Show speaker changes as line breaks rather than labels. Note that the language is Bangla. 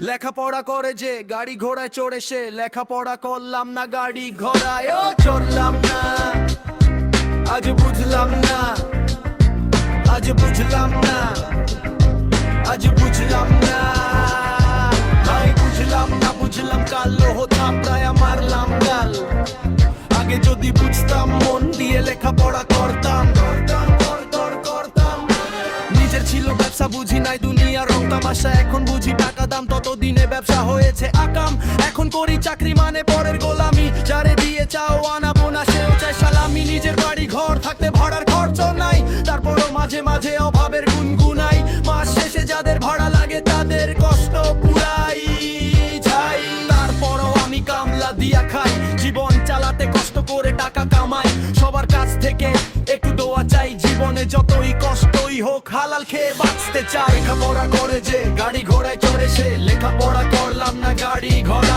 লেখাপড়া করে যে গাড়ি ঘোড়ায় চড়ে সে, লেখাপড়া করলাম না গাড়ি ঘোড়ায় চড়লাম না। আজ বুঝলাম না, আজ বুঝলাম না, আজ বুঝলাম না, ভাই বুঝলাম না। বুঝলাম কালো হতাম প্রায় মারলাম গাল। আগে যদি বুঝতাম মন দিয়ে লেখাপড়া করতাম। নিজের ছিল ব্যবসা, বুঝি নাই দুনিয়া রং তামাশা। এখন বুঝি টাকা দাম, ততদিনে ব্যবসা হয়েছে আকাম। এখন করি চাকরি মানে পরের গোলামি, যারে দিয়ে চাও আনাবো না সেও চায় সালামি। নিজের বাড়ি ঘর থাকতে ভাড়ার খরচ নাই, তারপরও মাঝে মাঝে অভাবের গুনগুনাই। মাস শেষে যাদের ভাড়া লাগে তাদের কষ্ট পুরাই যাই। তারপরও আমি কামলা দিয়া খাই, জীবন চালাতে কষ্ট করে টাকা কামাই। সবার কাছ থেকে একটু দোয়া চাই, জীবনে যতই কষ্টই হোক হালাল খেয়ে বাঁচতে চাই। লেখাপড়া করে যে গাড়ি ঘোড়ায় চড়ে সে, লেখাপড়া করলাম না গাড়ি ঘোড়া